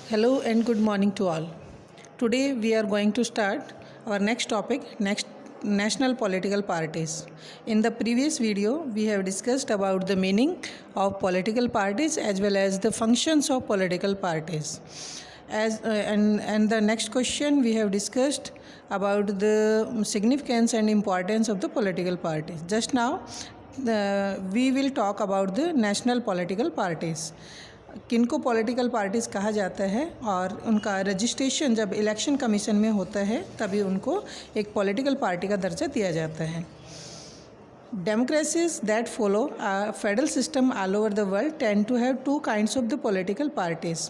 Hello and good morning to all. Today we are going to start our next topic, national political parties. In the previous video we have discussed about the meaning of political parties as well as the functions of political parties. And the next question we have discussed about the significance and importance of the political parties. Just now we will talk about the national political parties. किनको political parties कहा जाता है और उनका registration जब election commission में होता है तभी उनको एक पॉलिटिकल पार्टी का दर्जा दिया जाता है. Democracies that follow a federal system all over the world tend to have two kinds of the political parties.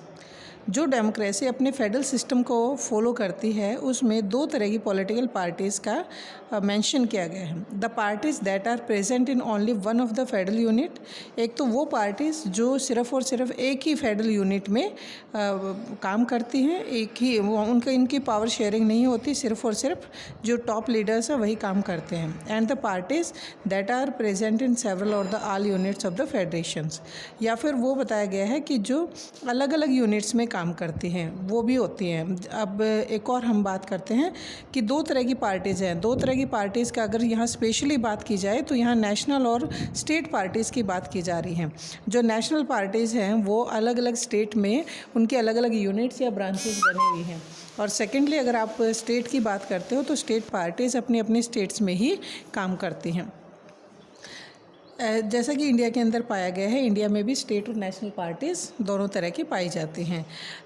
जो डेमोक्रेसी अपने फेडरल सिस्टम को फॉलो करती है उसमें दो तरह की पॉलिटिकल पार्टीज़ का मेंशन किया गया है. The parties that are present in only one of the federal unit. एक तो वो पार्टीज़ जो सिर्फ और सिर्फ एक ही फेडरल यूनिट में काम करती हैं, एक ही उनका इनकी पावर शेयरिंग नहीं होती, सिर्फ और सिर्फ जो टॉप लीडर्स हैं वही काम करते हैं. And the parties that are present in several or the all units of the federations. या फिर वो बताया गया है कि जो अलग अलग यूनिट्स में काम करती हैं वो भी होती हैं. अब एक और हम बात करते हैं कि दो तरह की पार्टीज़ हैं. दो तरह की पार्टीज़ का अगर यहाँ स्पेशली बात की जाए तो यहाँ नेशनल और स्टेट पार्टीज़ की बात की जा रही हैं. जो नेशनल पार्टीज़ हैं वो अलग अलग स्टेट में उनके अलग अलग यूनिट्स या ब्रांचेस बने हुई हैं. और सेकेंडली अगर आप स्टेट की बात करते हो तो स्टेट पार्टीज़ अपनी अपनी स्टेट्स में ही काम करती हैं. जैसा कि इंडिया के अंदर पाया गया है, इंडिया में भी स्टेट और नेशनल पार्टीज़ दोनों तरह की पाई जाती हैं.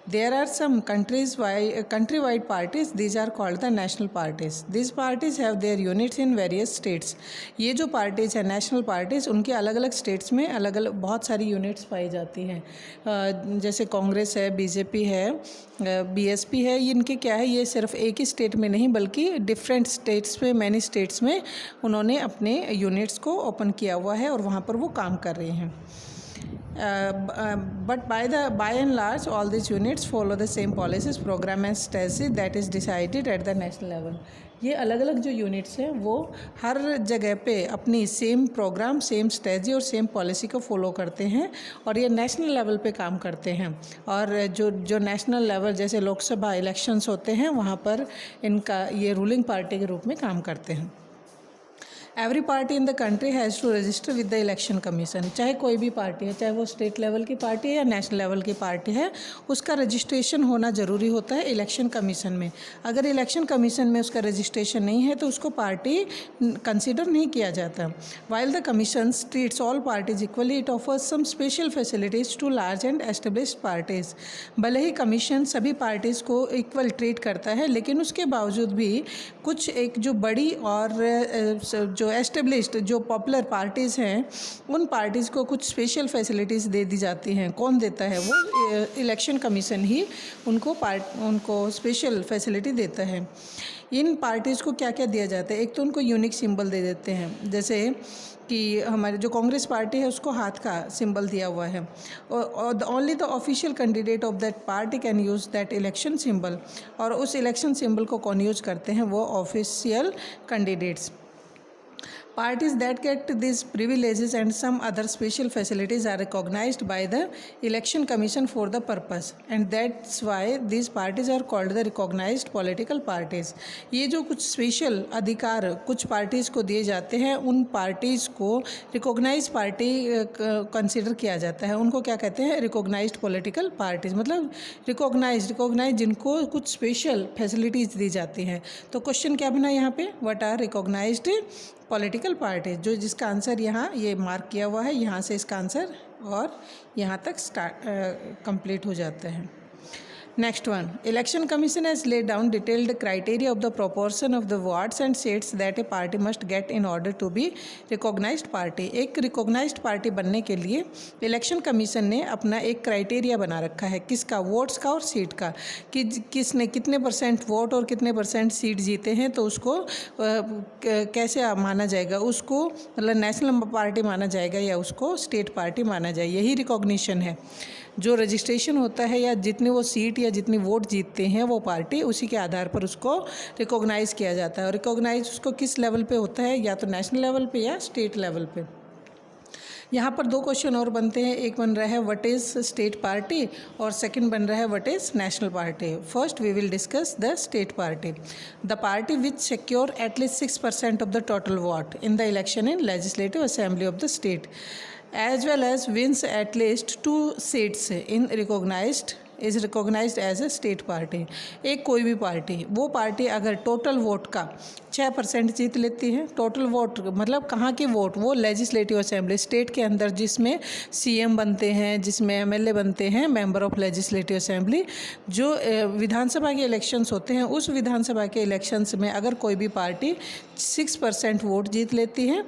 There are some country wide parties, these are called the national parties. This parties have their units in various states. ये जो पार्टीज़ हैं नेशनल पार्टीज़, उनके अलग अलग स्टेट्स में अलग अलग बहुत सारी यूनिट्स पाई जाती हैं. जैसे कांग्रेस है, बीजेपी है, बीएसपी है. इनके क्या है, ये सिर्फ एक ही स्टेट में नहीं बल्कि डिफरेंट स्टेट्स में, मैनी स्टेट्स में उन्होंने अपने यूनिट्स को ओपन किया हुआ है और वहाँ पर वो काम कर रहे हैं. But by and large all these units follow the same policies, program and strategy that is decided at the national level. ये अलग अलग जो यूनिट्स हैं वो हर जगह पे अपनी सेम प्रोग्राम, सेम स्ट्रेटजी और सेम पॉलिसी को फॉलो करते हैं और ये नेशनल लेवल पे काम करते हैं. और जो नेशनल लेवल जैसे लोकसभा इलेक्शंस होते हैं वहाँ पर इनका ये रूलिंग पार्टी के रूप में काम करते हैं. Every party in the country has to register with the election commission. चाहे कोई भी पार्टी है, चाहे वो स्टेट लेवल की पार्टी है या नेशनल लेवल की पार्टी है, उसका रजिस्ट्रेशन होना ज़रूरी होता है इलेक्शन कमीशन में. अगर इलेक्शन कमीशन में उसका रजिस्ट्रेशन नहीं है तो उसको पार्टी कंसिडर नहीं किया जाता. While the commission treats all parties equally, it offers some special facilities to large and established parties. भले ही कमीशन सभी पार्टीज़ को इक्वल ट्रीट करता है लेकिन उसके बावजूद भी कुछ एक जो बड़ी और जो एस्टेब्लिश्ड जो पॉपुलर पार्टीज़ हैं उन पार्टीज़ को कुछ स्पेशल फैसिलिटीज़ दे दी जाती हैं. कौन देता है? वो इलेक्शन कमीशन ही उनको स्पेशल फैसिलिटी देता है. इन पार्टीज़ को क्या क्या दिया जाता है? एक तो उनको यूनिक सिंबल दे देते हैं, जैसे कि हमारे जो कांग्रेस पार्टी है उसको हाथ का सिंबल दिया हुआ है और only the official candidate of that party can use that election symbol. और उस इलेक्शन सिंबल को कौन यूज़ करते हैं? वो official candidates. Parties that get these privileges and some other special facilities are recognized by the election commission for the purpose, and that's why these parties are called the recognized political parties. ये जो कुछ special अधिकार कुछ parties को दिए जाते हैं उन पार्टीज़ को रिकॉग्नाइज पार्टी कंसिडर किया जाता है. उनको क्या कहते हैं? Recognised political parties. मतलब रिकॉग्नाइज जिनको कुछ स्पेशल फैसिलिटीज़ दी जाती हैं. तो क्वेश्चन क्या बना यहाँ पे? What are recognised political party? जो जिसका आंसर यहाँ ये मार्क किया हुआ है, यहाँ से इसका आंसर और यहाँ तक कंप्लीट हो जाता है. Next one, Election Commission has laid down detailed criteria of the proportion of the votes and seats that a party must get in order to be recognized party. एक recognized party बनने के लिए election commission ने अपना एक criteria बना रखा है. किसका? वोट्स का और सीट का. कि किसने कितने % वोट और कितने % सीट जीते हैं तो उसको कैसे माना जाएगा? उसको मतलब नेशनल पार्टी माना जाएगा या उसको स्टेट पार्टी माना जाए. यही रिकॉग्निशन है. जो रजिस्ट्रेशन होता है या जितनी वो सीट या जितनी वोट जीतते हैं वो पार्टी, उसी के आधार पर उसको रिकॉग्नाइज़ किया जाता है. और रिकॉग्नाइज़ उसको किस लेवल पे होता है? या तो नेशनल लेवल पे या स्टेट लेवल पे. यहाँ पर दो क्वेश्चन और बनते हैं, एक बन रहा है व्हाट इज़ स्टेट पार्टी और सेकंड बन रहा है what is national party. First we will discuss the state party, the party which secure at least 6% of the total vote in the election in legislative assembly of the state as well as wins at least 2 seats in is recognized as a state party। एक कोई भी party, वो party अगर total vote का 6% जीत लेती है, total vote मतलब कहाँ के वोट, वो लेजिस्लेटिव असेंबली स्टेट के अंदर जिसमें सीएम बनते हैं, जिसमें एमएलए बनते हैं, मेंबर ऑफ लेजिस्लेटिव असेंबली, जो विधानसभा के इलेक्शंस होते हैं, उस विधानसभा के इलेक्शंस में अगर कोई भी पार्टी 6% वोट जीत लेती है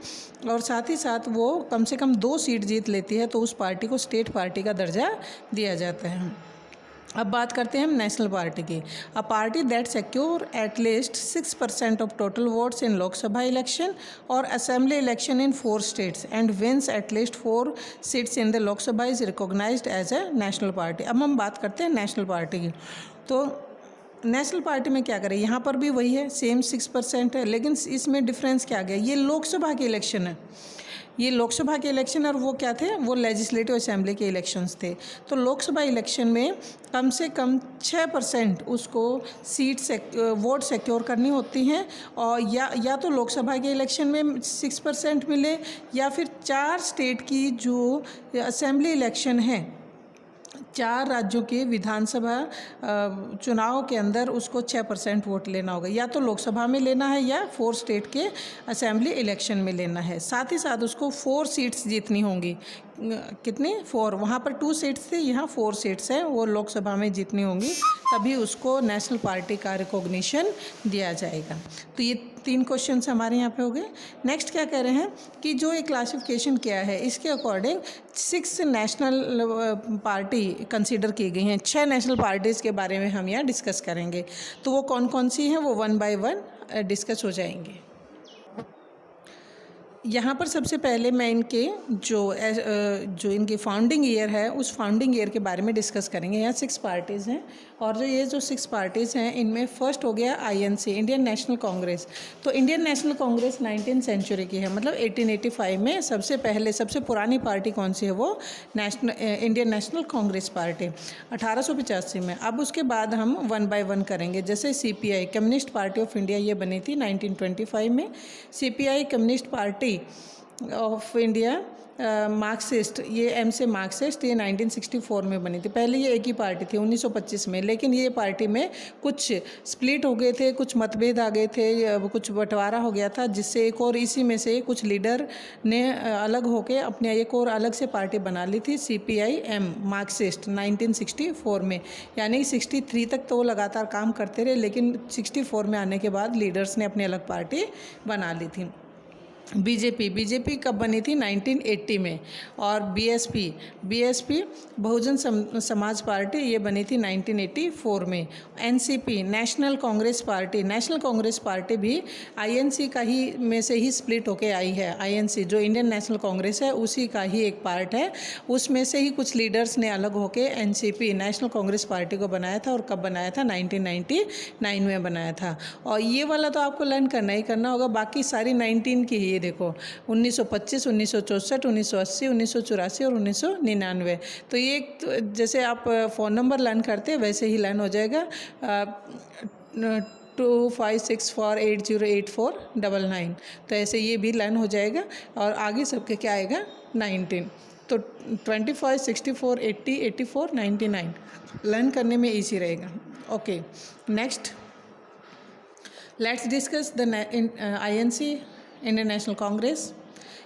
और साथ ही साथ वो कम से कम 2 सीट जीत लेती है, तो उस पार्टी को स्टेट पार्टी का दर्जा दिया जाता है। अब बात करते हैं हम नेशनल पार्टी की। A party that secure at least 6% of total votes in Lok Sabha election और assembly election in 4 states and wins at least 4 seats in the Lok Sabha is recognised as a national party. अब हम बात करते हैं नेशनल पार्टी की। तो national party में क्या करें, यहाँ पर भी वही है, सेम 6% है, लेकिन इसमें डिफरेंस क्या गया, ये लोकसभा के इलेक्शन है, ये लोकसभा के इलेक्शन और वो क्या थे, वो लेजिस्लेटिव असेंबली के इलेक्शंस थे। तो लोकसभा इलेक्शन में कम से कम 6% उसको वोट सिक्योर करनी होती हैं, और या तो लोकसभा के इलेक्शन में 6% मिले, या फिर 4 स्टेट की जो असेंबली इलेक्शन है, 4 राज्यों के विधानसभा चुनाव के अंदर उसको 6% वोट लेना होगा, या तो लोकसभा में लेना है या 4 स्टेट के असेंबली इलेक्शन में लेना है। साथ ही साथ उसको 4 सीट्स जीतनी होंगी। कितनी? 4। वहाँ पर 2 सीट्स थे, यहाँ 4 सीट्स हैं, वो लोकसभा में जीतनी होंगी, तभी उसको नेशनल पार्टी का रिकॉग्निशन दिया जाएगा। तो ये 3 क्वेश्चंस हमारे यहाँ पे हो गए। नेक्स्ट क्या कह रहे हैं कि जो ये क्लासिफिकेशन क्या है, इसके अकॉर्डिंग 6 नेशनल पार्टी कंसीडर की गई हैं। 6 नेशनल पार्टीज़ के बारे में हम यहाँ डिस्कस करेंगे। तो वो कौन कौन सी हैं, वो 1 बाय 1 डिस्कस हो जाएंगे। यहाँ पर सबसे पहले मैं इनके जो इनकी फाउंडिंग ईयर है, उस फाउंडिंग ईयर के बारे में डिस्कस करेंगे। यहाँ 6 पार्टीज़ हैं, और जो 6 पार्टीज़ हैं, इनमें फर्स्ट हो गया आईएनसी, इंडियन नेशनल कांग्रेस। तो Indian national Congress 19th century की है, मतलब 1885 में सबसे पुरानी पार्टी कौन सी है, वो इंडियन नेशनल कांग्रेस पार्टी 1885 में। अब उसके बाद हम 1 बाय 1 करेंगे। जैसे CPI, communist party of India, ये बनी थी 1925 में। CPI communist party of India Marxist, ये एम से मार्क्सिस्ट, ये 1964 में बनी थी। पहले ये एक ही पार्टी थी 1925 में, लेकिन ये पार्टी में कुछ स्प्लिट हो गए थे, कुछ मतभेद आ गए थे, कुछ बंटवारा हो गया था, जिससे एक और इसी में से कुछ लीडर ने अलग होकर अपने एक और अलग से पार्टी बना ली थी, CPI-M मार्क्सिस्ट 1964 में। यानी 63 तक तो वो लगातार काम करते रहे, लेकिन 64 में आने के बाद लीडर्स ने अपनी अलग पार्टी बना ली थी। बीजेपी कब बनी थी? 1980 में। और बीएसपी बहुजन समाज पार्टी, ये बनी थी 1984 में। एनसीपी नेशनल कांग्रेस पार्टी भी आईएनसी का ही में से ही स्प्लिट होके आई है। आईएनसी जो इंडियन नेशनल कांग्रेस है, उसी का ही एक पार्ट है, उसमें से ही कुछ लीडर्स ने अलग होके एनसीपी नेशनल कांग्रेस पार्टी को बनाया था। और कब बनाया था? 1999 में बनाया था। और ये वाला तो आपको लर्न करना ही करना होगा, बाकी सारी 19 की ही देखो, 1925, 1964, 1980, 1984 और 1999। तो ये जैसे आप फ़ोन नंबर लर्न करते हैं, वैसे ही लर्न हो जाएगा। 2564808499, तो ऐसे ये भी लर्न हो जाएगा। और आगे सबके क्या आएगा? 19। तो 25, 64, 80, 84, 99 लर्न करने में ईजी रहेगा। Okay, next let's discuss the INC, Indian national Congress.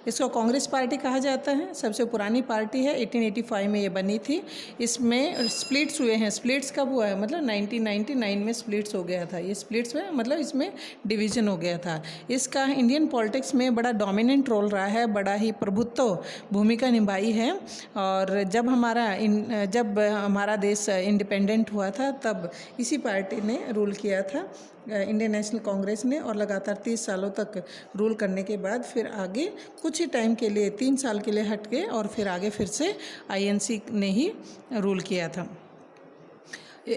इसको कांग्रेस पार्टी कहा जाता है, सबसे पुरानी पार्टी है, 1885 में ये बनी थी। इसमें स्प्लिट्स हुए हैं। स्प्लिट्स कब हुआ है? मतलब 1999 में स्प्लिट्स हो गया था। ये स्प्लिट्स हुए मतलब इसमें डिवीज़न हो गया था। इसका इंडियन पॉलिटिक्स में बड़ा डोमिनेंट रोल रहा है, बड़ा ही प्रभुत्व भूमिका निभाई है। और जब हमारा देश इंडिपेंडेंट हुआ था, तब इसी पार्टी ने रूल किया था, इंडियन नेशनल कांग्रेस ने। और लगातार 30 सालों तक रूल करने के बाद फिर आगे कुछ ही टाइम के लिए, 3 साल के लिए हट गए, और फिर आगे फिर से INC ने ही रूल किया था।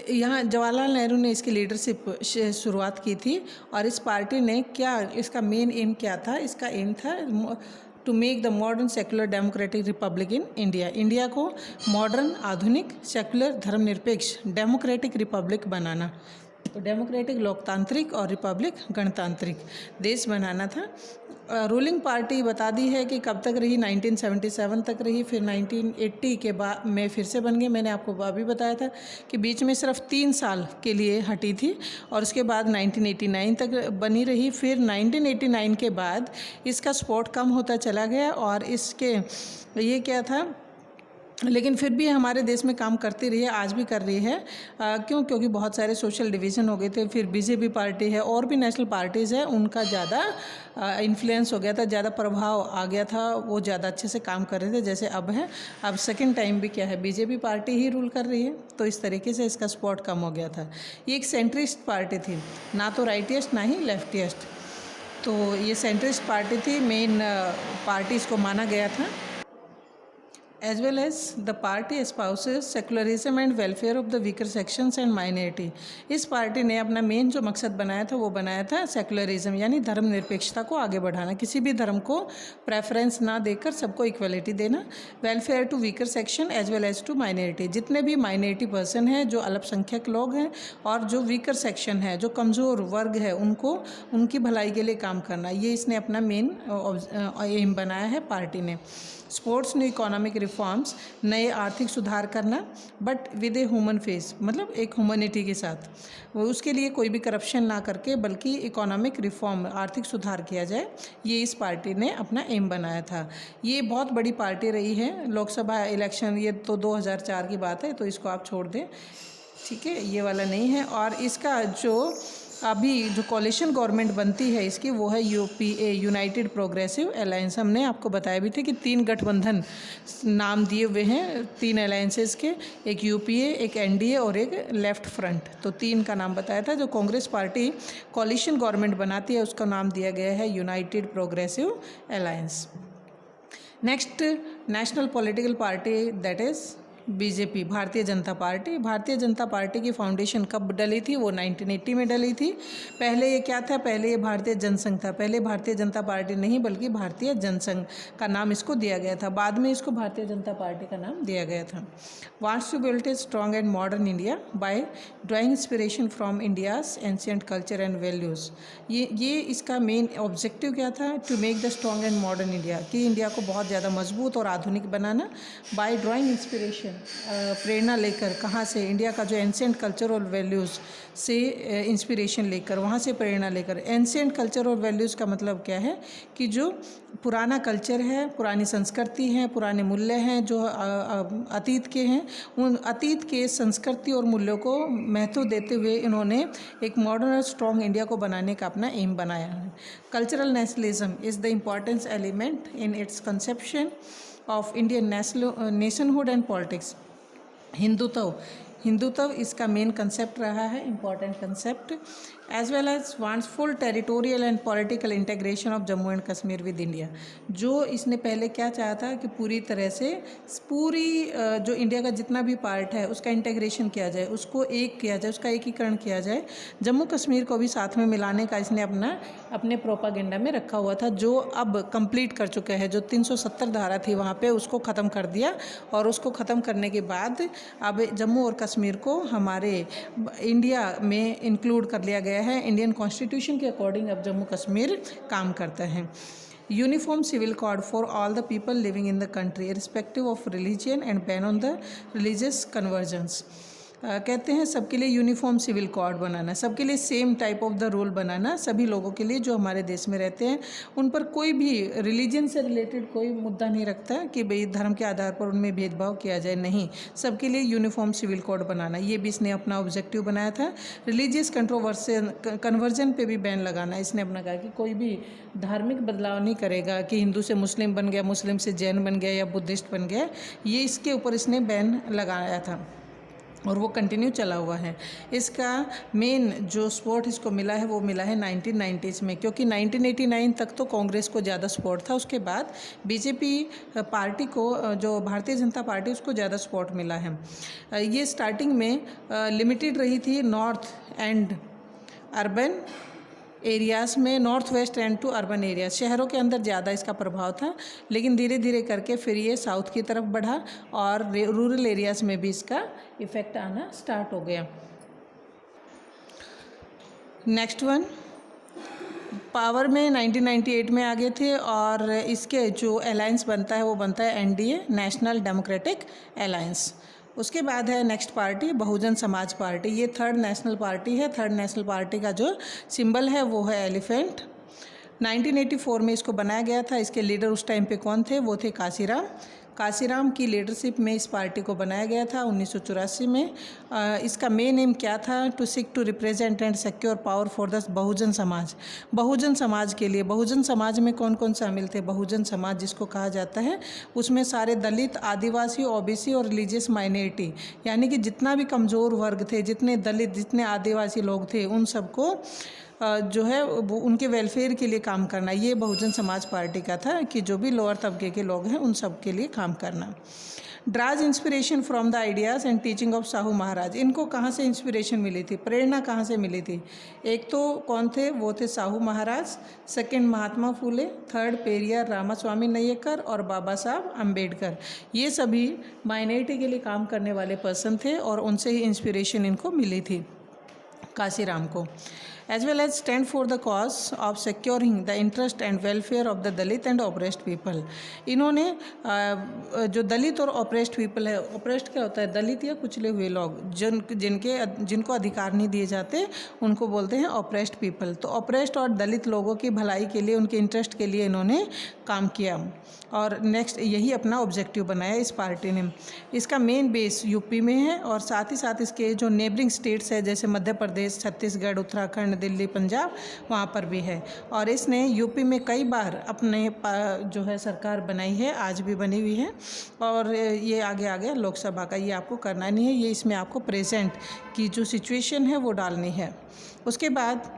यहाँ जवाहरलाल नेहरू ने इसकी लीडरशिप शुरुआत की थी। और इस पार्टी ने क्या, इसका मेन एम क्या था? इसका एम था to make the modern secular democratic republic in India. India को मॉडर्न, आधुनिक, सेकुलर, धर्मनिरपेक्ष, डेमोक्रेटिक रिपब्लिक बनाना। तो डेमोक्रेटिक लोकतांत्रिक और रिपब्लिक गणतांत्रिक देश बनाना था। रूलिंग पार्टी बता दी है कि कब तक रही, 1977 तक रही, फिर 1980 के बाद में फिर से बन गए। मैंने आपको अभी बताया था कि बीच में सिर्फ 3 साल के लिए हटी थी और उसके बाद 1989 तक बनी रही। फिर 1989 के बाद इसका सपोर्ट कम होता चला गया और इसके ये क्या था, लेकिन फिर भी हमारे देश में काम करती रही है, आज भी कर रही है। क्यों? क्योंकि बहुत सारे सोशल डिवीज़न हो गए थे। फिर बीजेपी पार्टी है और भी नेशनल पार्टीज़ है, उनका ज़्यादा इन्फ्लुएंस हो गया था, ज़्यादा प्रभाव आ गया था, वो ज़्यादा अच्छे से काम कर रहे थे जैसे अब है। अब सेकंड टाइम भी क्या है, बीजेपी पार्टी ही रूल कर रही है, तो इस तरीके से इसका सपोर्ट कम हो गया था। ये एक सेंट्रिस्ट पार्टी थी, ना तो राइटिस्ट ना ही लेफ्टिस्ट, तो ये सेंट्रिस्ट पार्टी थी, मेन पार्टी इसको माना गया था। As well as the party espouses secularism and welfare of the weaker sections and minority। इस पार्टी ने अपना मेन जो मकसद बनाया था वो बनाया था सेकुलरिज्म, यानी धर्मनिरपेक्षता को आगे बढ़ाना, किसी भी धर्म को प्रेफरेंस ना देकर सबको इक्वलिटी देना। Welfare to weaker section as well as to minority, जितने भी माइनॉरिटी पर्सन हैं, जो अल्पसंख्यक लोग हैं और जो वीकर सेक्शन है, जो कमज़ोर वर्ग है, उनको उनकी भलाई के लिए काम करना, ये इसने अपना मेन एम बनाया है पार्टी ने। स्पोर्ट्स न्यू इकोनॉमिक रिफॉर्म्स, नए आर्थिक सुधार करना, but with a human face, मतलब एक ह्यूमनिटी के साथ, वो उसके लिए कोई भी करप्शन ना करके बल्कि इकोनॉमिक रिफॉर्म, आर्थिक सुधार किया जाए, ये इस पार्टी ने अपना एम बनाया था। ये बहुत बड़ी पार्टी रही है। लोकसभा इलेक्शन ये तो 2004 की बात है, तो इसको आप छोड़ दें, ठीक है, ये वाला नहीं है। और इसका जो अभी जो कोalition गवर्नमेंट बनती है इसकी, वो है यूपीए, यूनाइटेड प्रोग्रेसिव अलायंस। हमने आपको बताया भी थे कि 3 गठबंधन नाम दिए हुए हैं 3 अलायंसेस के, एक यूपीए, एक एनडीए और एक लेफ्ट फ्रंट, तो 3 का नाम बताया था। जो कांग्रेस पार्टी कोalition गवर्नमेंट बनाती है उसका नाम दिया गया है United progressive alliance. Next national political party that is BJP, Bharatiya Janata party. Bharatiya Janata party की फाउंडेशन कब डली थी? वो 1980 में डली थी। पहले ये क्या था? पहले ये भारतीय जनसंघ था। पहले भारतीय जनता पार्टी नहीं बल्कि भारतीय जनसंघ का नाम इसको दिया गया था, बाद में इसको भारतीय जनता पार्टी का नाम दिया गया था। Wants to build a strong and modern India by drawing inspiration from India's ancient culture and values. ये इसका मेन ऑब्जेक्टिव क्या था? To make the strong and modern India, कि इंडिया को बहुत ज़्यादा मजबूत और आधुनिक बनाना। बाय ड्राइंग इंस्पिरेशन, प्रेरणा लेकर, कहाँ से? इंडिया का जो एंशिएंट कल्चर और वैल्यूज़ से इंस्पिरेशन लेकर, वहाँ से प्रेरणा लेकर। एंशिएंट कल्चर और वैल्यूज़ का मतलब क्या है? कि जो पुराना कल्चर है, पुरानी संस्कृति है, पुराने मूल्य हैं जो अतीत के हैं, उन अतीत के संस्कृति और मूल्यों को महत्व देते हुए इन्होंने एक मॉडर्न और स्ट्रॉन्ग इंडिया को बनाने का अपना एम बनाया है। Cultural nationalism is the importance element in its conception of Indian nationhood and politics. Hindutva इसका मेन कंसेप्ट रहा है, important concept. As well as wants full territorial and political integration of Jammu and Kashmir with India. जो इसने पहले क्या चाहा था कि पूरी तरह से पूरी जो इंडिया का जितना भी पार्ट है उसका इंटीग्रेशन किया जाए, उसको एक किया जाए, उसका एकीकरण किया जाए। जम्मू कश्मीर को भी साथ में मिलाने का इसने अपने प्रोपागेंडा में रखा हुआ था, जो अब कंप्लीट कर चुका है। जो 370 धारा थी वहाँ पे उसको ख़त्म कर दिया, और उसको ख़त्म करने के बाद अब जम्मू और कश्मीर को हमारे इंडिया में इंक्लूड कर लिया गया है। इंडियन कॉन्स्टिट्यूशन के अकॉर्डिंग अब जम्मू कश्मीर काम करता है। Uniform civil code for all the people living in the country irrespective of religion and ban on the religious conversions. कहते हैं सबके लिए यूनिफॉर्म सिविल कोड बनाना, सबके लिए same type of the rule बनाना, सभी लोगों के लिए जो हमारे देश में रहते हैं उन पर कोई भी रिलीजन से रिलेटेड कोई मुद्दा नहीं रखता कि भाई धर्म के आधार पर उनमें भेदभाव किया जाए, नहीं, सबके लिए यूनिफॉर्म सिविल कोड बनाना, ये भी इसने अपना ऑब्जेक्टिव बनाया था। रिलीजियस कन्वर्जन पे भी बैन लगाना, इसने अपना कहा कि कोई भी धार्मिक बदलाव नहीं करेगा कि हिंदू से मुस्लिम बन गया, मुस्लिम से जैन बन गया या बुद्धिस्ट बन गया, ये इसके ऊपर इसने बैन लगाया था और वो कंटिन्यू चला हुआ है। इसका मेन जो सपोर्ट इसको मिला है वो मिला है 1990s में, क्योंकि 1989 तक तो कांग्रेस को ज़्यादा सपोर्ट था, उसके बाद बीजेपी पार्टी को, जो भारतीय जनता पार्टी, उसको ज़्यादा सपोर्ट मिला है। ये स्टार्टिंग में लिमिटेड रही थी नॉर्थ एंड अर्बन एरियाज़ में, north west and to urban area, शहरों के अंदर ज़्यादा इसका प्रभाव था, लेकिन धीरे धीरे करके फिर ये साउथ की तरफ बढ़ा और रूरल एरियाज़ में भी इसका इफ़ेक्ट आना स्टार्ट हो गया। नेक्स्ट वन, पावर में 1998 में आ गए थे और इसके जो अलायंस बनता है वो बनता है एनडीए, नेशनल डेमोक्रेटिक अलायंस। उसके बाद है next party Bahujan Samaj party, ये थर्ड नेशनल पार्टी है। थर्ड नेशनल पार्टी का जो सिंबल है वो है एलिफेंट। 1984 में इसको बनाया गया था। इसके लीडर उस टाइम पे कौन थे? वो थे काशीराम। काशीराम की लीडरशिप में इस पार्टी को बनाया गया था 1984 में। इसका मेन एम क्या था? To seek to represent and secure power for the Bahujan Samaj. Bahujan समाज के लिए, बहुजन समाज में कौन कौन शामिल थे? बहुजन समाज जिसको कहा जाता है उसमें सारे दलित, आदिवासी, ओबीसी और रिलीजियस माइनॉरिटी, यानी कि जितना भी कमज़ोर वर्ग थे, जितने दलित, जितने आदिवासी लोग थे, उन सबको जो है वो उनके वेलफेयर के लिए काम करना, ये बहुजन समाज पार्टी का था कि जो भी लोअर तबके के लोग हैं उन सब के लिए काम करना। Draws inspiration from the ideas and teaching of Sahu Maharaj. इनको कहाँ से इंस्पिरेशन मिली थी, प्रेरणा कहाँ से मिली थी? एक तो कौन थे? वो थे साहू महाराज, सेकंड महात्मा फूले, थर्ड पेरियार रामास्वामी नैय्यर और बाबा साहब अम्बेडकर। ये सभी माइनॉरिटी के लिए काम करने वाले पर्सन थे और उनसे ही इंस्पिरेशन इनको मिली थी काशीराम को। as well as stand for the cause of securing the interest and welfare of the Dalit and oppressed people। इन्होंने जो दलित और oppressed people है, oppressed क्या होता है? दलित या कुचले हुए लोग, जिनको अधिकार नहीं दिए जाते उनको बोलते हैं oppressed people। तो oppressed और दलित लोगों की भलाई के लिए, उनके इंटरेस्ट के लिए इन्होंने काम किया और नेक्स्ट यही अपना ऑब्जेक्टिव बनाया इस पार्टी ने। इसका मेन बेस यूपी में है और साथ ही साथ इसके जो नेबरिंग स्टेट्स है जैसे मध्य प्रदेश, छत्तीसगढ़, उत्तराखंड, दिल्ली, पंजाब, वहाँ पर भी है। और इसने यूपी में कई बार अपने जो है सरकार बनाई है, आज भी बनी हुई है। और ये आगे आगे लोकसभा का ये आपको करना नहीं है, ये इसमें आपको प्रेजेंट की जो सिचुएशन है वो डालनी है। उसके बाद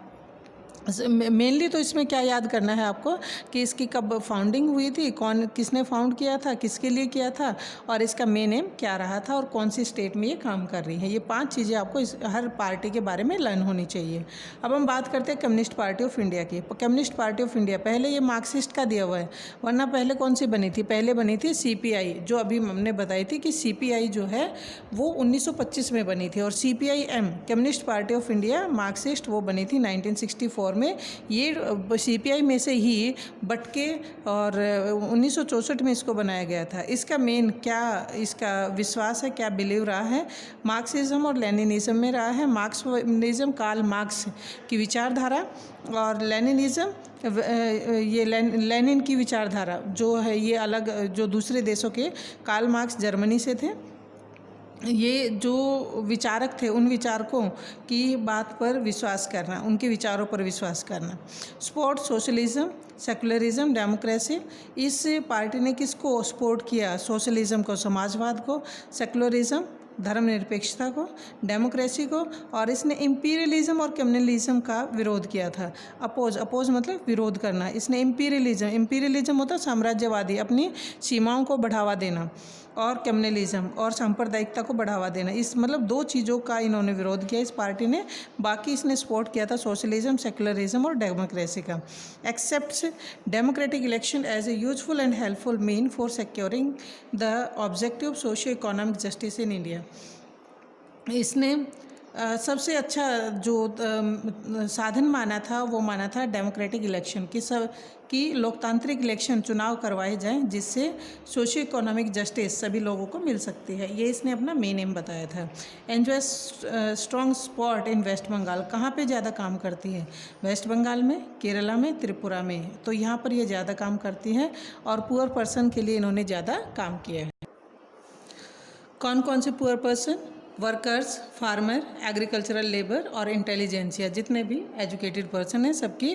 मेनली तो इसमें क्या याद करना है आपको कि इसकी कब फाउंडिंग हुई थी, कौन किसने फाउंड किया था, किसके लिए किया था और इसका मेन एम क्या रहा था और कौन सी स्टेट में ये काम कर रही है। ये 5 चीज़ें आपको हर पार्टी के बारे में लर्न होनी चाहिए। अब हम बात करते हैं कम्युनिस्ट पार्टी ऑफ इंडिया की। कम्युनिस्ट पार्टी ऑफ इंडिया पहले ये मार्क्सिस्ट का दिया हुआ है, वरना पहले कौन सी बनी थी? पहले बनी थी CPI, जो अभी हमने बताई थी कि CPI जो है वो 1925 में बनी थी और CPIM communist party of India Marxist वो बनी थी 1964 में। ये CPI में से ही बटके और 1964 में इसको बनाया गया था। इसका मेन क्या इसका विश्वास है, क्या बिलीव रहा है? मार्क्सिज्म और लेनिनिज्म में रहा है। मार्क्सिज्म कार्ल मार्क्स की विचारधारा और लेनिनिज्म ये लेनिन की विचारधारा जो है ये अलग, जो दूसरे देशों के, कार्ल मार्क्स जर्मनी से थे। ये जो विचारक थे उन विचारकों की बात पर विश्वास करना, उनके विचारों पर विश्वास करना। Support socialism, secularism, democracy. इस पार्टी ने किसको सपोर्ट किया? सोशलिज्म को, समाजवाद को, सेकुलरिज्म धर्मनिरपेक्षता को, डेमोक्रेसी को, और इसने इंपीरियलिज्म और कम्युनलिज्म का विरोध किया था। अपोज मतलब विरोध करना। इसने इंपीरियलिज्म होता साम्राज्यवादी, अपनी सीमाओं को बढ़ावा देना, और कम्युनलिज्म और सांप्रदायिकता को बढ़ावा देना। इस मतलब 2 चीज़ों का इन्होंने विरोध किया इस पार्टी ने। बाकी इसने सपोर्ट किया था सोशलिज्म, सेकुलरिज्म और डेमोक्रेसी का। Accepts democratic election as a useful and helpful mean for securing the objective of socio economic justice in India. इसने सबसे अच्छा जो साधन माना था वो माना था डेमोक्रेटिक इलेक्शन कि लोकतांत्रिक इलेक्शन, चुनाव करवाए जाएं जिससे सोशियो इकोनॉमिक जस्टिस सभी लोगों को मिल सकती है। ये इसने अपना मेन एम बताया था। Enjoy strong spot in west Bengal. कहाँ पे ज़्यादा काम करती है? वेस्ट बंगाल में, केरला में, त्रिपुरा में। तो यहाँ पर ये ज़्यादा काम करती है और पुअर पर्सन के लिए इन्होंने ज़्यादा काम किया है। कौन कौन से poor person? Workers, farmer, agricultural labour और इंटेलिजेंसिया। जितने भी एजुकेटेड पर्सन हैं सबकी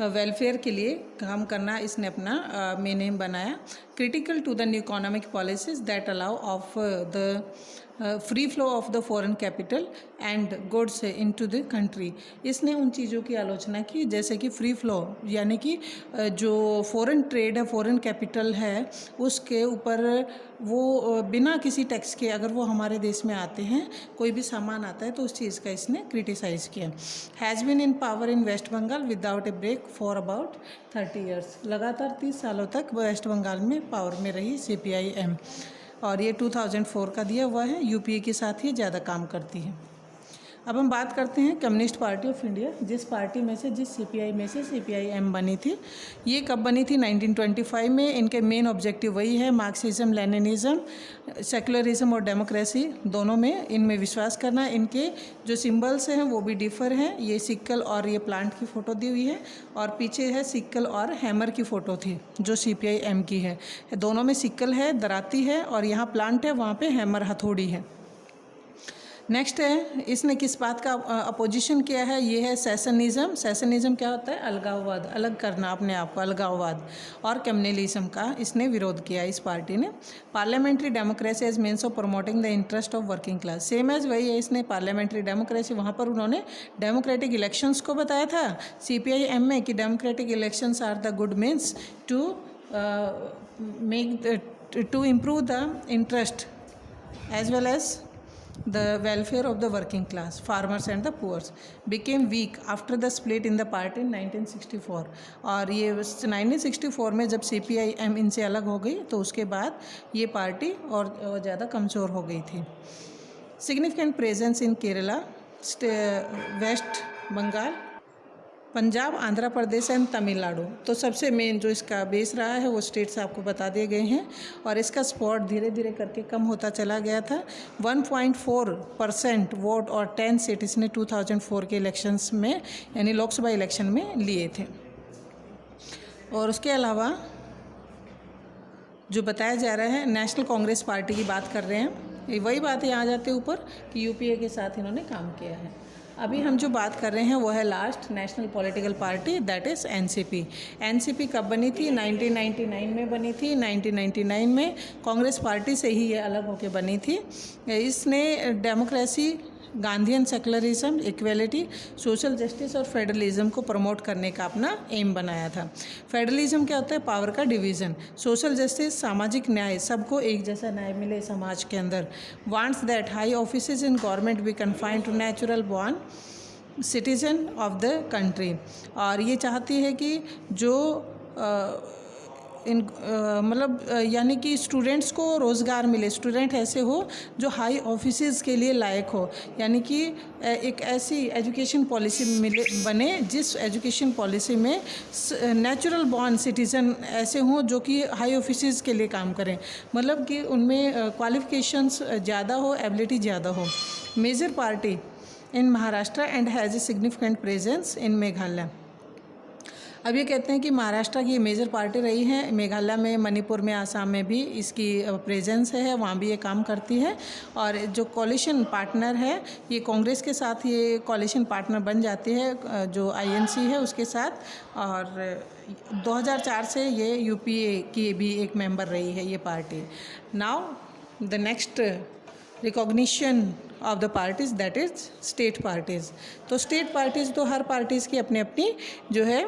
वेलफेयर के लिए काम करना इसने अपना मेन एम बनाया। critical to the new economic policies that allow of the free flow of the foreign capital and goods into the country। इसने उन चीज़ों की आलोचना की जैसे कि फ्री फ्लो, यानी कि जो फॉरेन ट्रेड है, फॉरेन कैपिटल है, उसके ऊपर वो बिना किसी टैक्स के अगर वो हमारे देश में आते हैं, कोई भी सामान आता है तो उस चीज़ का इसने क्रिटिसाइज़ किया। Has been in power in west Bengal without a break for about 30 years. लगातार 30 सालों तक वेस्ट बंगाल में पावर में रही CPI-M, और ये 2004 का दिया हुआ है। UPA के साथ ही ज़्यादा काम करती है। अब हम बात करते हैं कम्युनिस्ट पार्टी ऑफ इंडिया, जिस पार्टी में से, जिस CPI में से CPI-M बनी थी। ये कब बनी थी? 1925 में। इनके मेन ऑब्जेक्टिव वही है, मार्क्सिज्म, लेनिनिज्म, सेकुलरिज्म और डेमोक्रेसी दोनों में इनमें विश्वास करना। इनके जो सिंबल्स हैं वो भी डिफर हैं। ये सिक्कल और ये प्लांट की फ़ोटो दी हुई है, और पीछे है सिक्कल और हैमर की फ़ोटो थी जो CPI-M की है। दोनों में सिक्कल है, दराती है, और यहाँ प्लांट है, वहाँ पे हैमर, हथौड़ी है। नेक्स्ट है, इसने किस बात का अपोजिशन किया है? ये है सेशनिज़म। सेशनिज़म क्या होता है? अलगाववाद, अलग करना अपने आप को, अलगाववाद। और कम्युनलिज्म का इसने विरोध किया इस पार्टी ने। Parliamentary democracy as means of promoting the interest of working class, same as वही है। इसने पार्लियामेंट्री डेमोक्रेसी, वहाँ पर उन्होंने डेमोक्रेटिक इलेक्शंस को बताया था CPI-M में कि democratic elections are the good means to to improve the interest as well as the welfare of the working class, farmers and the poor, became weak after the split in the party in 1964। और ये 1964 में जब CPI-M इनसे अलग हो गई तो उसके बाद ये पार्टी और ज़्यादा कमज़ोर हो गई थी। Significant presence in Kerala, west Bengal, Punjab, Andhra Pradesh and Tamil Nadu. तो सबसे मेन जो इसका बेस रहा है वो स्टेट्स आपको बता दिए गए हैं, और इसका स्पॉट धीरे धीरे करके कम होता चला गया था। 1.4% वोट और 10 सीट इसने 2004 के इलेक्शंस में, यानी लोकसभा इलेक्शन में लिए थे। और उसके अलावा जो बताया जा रहा है, नेशनल कांग्रेस पार्टी की बात कर रहे हैं। वही बात यहाँ आ जाते ऊपर कि UPA के साथ इन्होंने काम किया है। अभी हम जो बात कर रहे हैं वो है last national political party, that is NCP। NCP कब बनी थी? 1999 में बनी थी। 1999 में कांग्रेस पार्टी से ही ये अलग होकर बनी थी। इसने democracy, Gandhian secularism, equality, social justice और फेडरलिज्म को प्रमोट करने का अपना एम बनाया था। फेडरलिज्म क्या होता है? पावर का डिवीज़न। सोशल जस्टिस, सामाजिक न्याय, सबको एक जैसा न्याय मिले समाज के अंदर। Wants that high offices in government be confined to natural born citizen of the country. और ये चाहती है कि जो यानी कि स्टूडेंट्स को रोज़गार मिले, स्टूडेंट ऐसे हो जो हाई ऑफिसेज़ के लिए लायक हो, यानी कि एक ऐसी एजुकेशन पॉलिसी बने जिस एजुकेशन पॉलिसी में नेचुरल बॉर्न सिटीज़न ऐसे हों जो कि हाई ऑफिसेज़ के लिए काम करें, मतलब कि उनमें क्वालिफ़िकेशंस ज़्यादा हो, एबिलिटी ज़्यादा हो। Major party in Maharashtra and has a significant presence in Meghalaya. अब ये कहते हैं कि महाराष्ट्र की मेजर पार्टी रही है, मेघालय में, मणिपुर में, आसाम में भी इसकी प्रेजेंस है, वहाँ भी ये काम करती है। और जो कोलिशन पार्टनर है, ये कांग्रेस के साथ ये कोलिशन पार्टनर बन जाती है, जो INC है उसके साथ। और 2004 से ये UPA की भी एक मेंबर रही है ये party. Now the next recognition of the parties, that is state parties. तो स्टेट पार्टीज़ तो हर पार्टीज़ की अपनी अपनी जो है,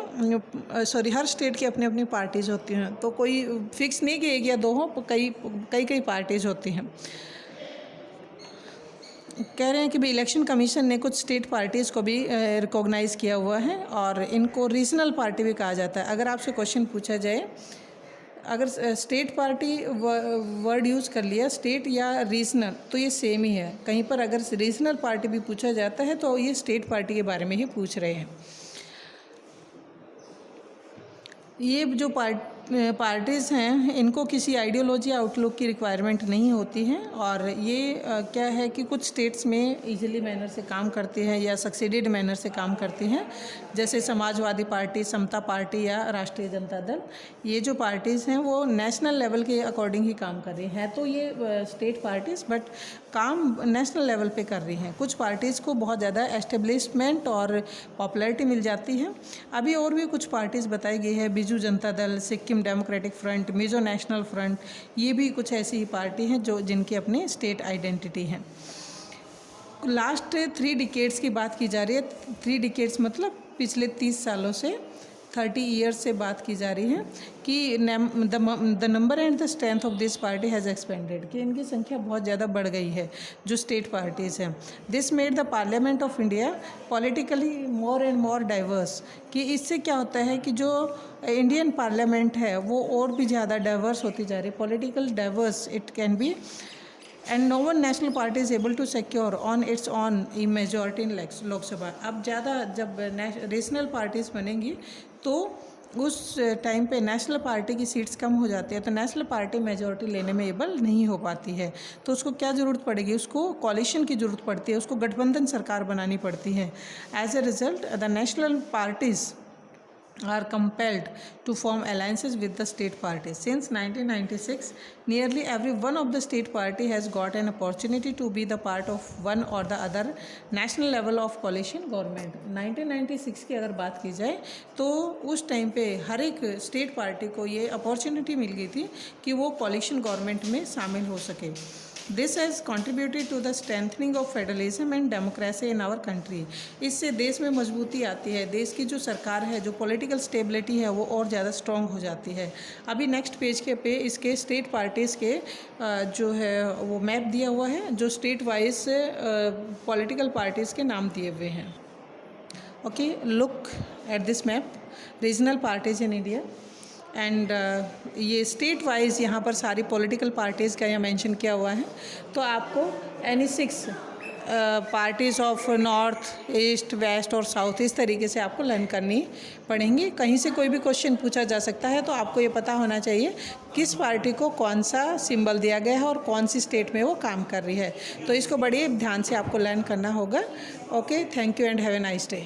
हर स्टेट की अपनी अपनी पार्टीज़ होती हैं। तो कोई फिक्स नहीं कि एक या दो हो, कई पार्टीज़ होती हैं। कह रहे हैं कि भी इलेक्शन कमीशन ने कुछ स्टेट पार्टीज़ को भी रिकॉग्नाइज़ किया हुआ है, और इनको रीजनल पार्टी भी कहा जाता है। अगर आपसे क्वेश्चन पूछा जाए, अगर स्टेट पार्टी वर्ड यूज़ कर लिया, स्टेट या रीजनल, तो ये सेम ही है। कहीं पर अगर रीजनल पार्टी भी पूछा जाता है तो ये स्टेट पार्टी के बारे में ही पूछ रहे हैं। ये जो पार्टीज़ हैं, इनको किसी आइडियोलॉजी आउटलुक की रिक्वायरमेंट नहीं होती है, और ये क्या है कि कुछ स्टेट्स में इजीली मैनर से काम करती हैं या सक्सीडेड मैनर से काम करती हैं, जैसे समाजवादी पार्टी, समता पार्टी या राष्ट्रीय जनता दल। ये जो पार्टीज़ हैं वो नेशनल लेवल के अकॉर्डिंग ही काम कर रही हैं। तो ये स्टेट पार्टीज़, बट काम नेशनल लेवल पे कर रही हैं। कुछ पार्टीज़ को बहुत ज़्यादा एस्टेब्लिशमेंट और पॉपुलैरिटी मिल जाती है। अभी और भी कुछ पार्टीज़ बताई गई है, Biju Janata Dal, Sikkim democratic front, Mizo national front, ये भी कुछ ऐसी ही पार्टी हैं जो जिनकी अपनी स्टेट आइडेंटिटी है। लास्ट 3 डिकेड्स की बात की जा रही है। 3 डिकेड्स मतलब पिछले 30 सालों से, 30 ईयर्स से बात की जा रही है कि the number and the strength of this party has expanded, कि इनकी संख्या बहुत ज़्यादा बढ़ गई है जो स्टेट पार्टीज़ हैं। This made the parliament of India politically more and more diverse, कि इससे क्या होता है कि जो इंडियन पार्लियामेंट है वो और भी ज़्यादा डाइवर्स होती जा रही है, political diverse it can be, and no one national party is able to secure on its on a majority in Lok Sabha. अब ज़्यादा जब रीजनल पार्टीज़ बनेंगी तो उस टाइम पे नेशनल पार्टी की सीट्स कम हो जाती है, तो नेशनल पार्टी मेजॉरिटी लेने में एबल नहीं हो पाती है। तो उसको क्या ज़रूरत पड़ेगी, उसको कोalition की ज़रूरत पड़ती है, उसको गठबंधन सरकार बनानी पड़ती है। As a result the national parties are compelled to form alliances with the state parties. Since 1996, nearly every one of the state party has got an opportunity to be the part of one or the other national level of coalition government. 1996 की अगर बात की जाए तो उस time पे हर एक state party को ये अपॉर्चुनिटी मिल गई थी कि वो coalition गवर्नमेंट में शामिल हो सके। This has contributed to the strengthening of federalism and democracy in our country. इससे देश में मजबूती आती है, देश की जो सरकार है, जो पॉलिटिकल स्टेबिलिटी है वो और ज़्यादा स्ट्रॉन्ग हो जाती है। अभी नेक्स्ट पेज के पे इसके स्टेट पार्टीज़ के जो है वो मैप दिया हुआ है, जो स्टेट वाइज पॉलिटिकल पार्टीज़ के नाम दिए हुए हैं। Okay, look at this map, regional parties in India, and ये स्टेट वाइज यहाँ पर सारी पॉलिटिकल पार्टीज़ का यहाँ मेंशन किया हुआ है। तो आपको any 6 parties of north, east, west और साउथ इस तरीके से आपको लर्न करनी पड़ेंगी। कहीं से कोई भी क्वेश्चन पूछा जा सकता है, तो आपको ये पता होना चाहिए किस पार्टी को कौन सा सिंबल दिया गया है और कौन सी स्टेट में वो काम कर रही है। तो इसको बड़े ध्यान से आपको लर्न करना होगा। Okay, thank you and have a nice day.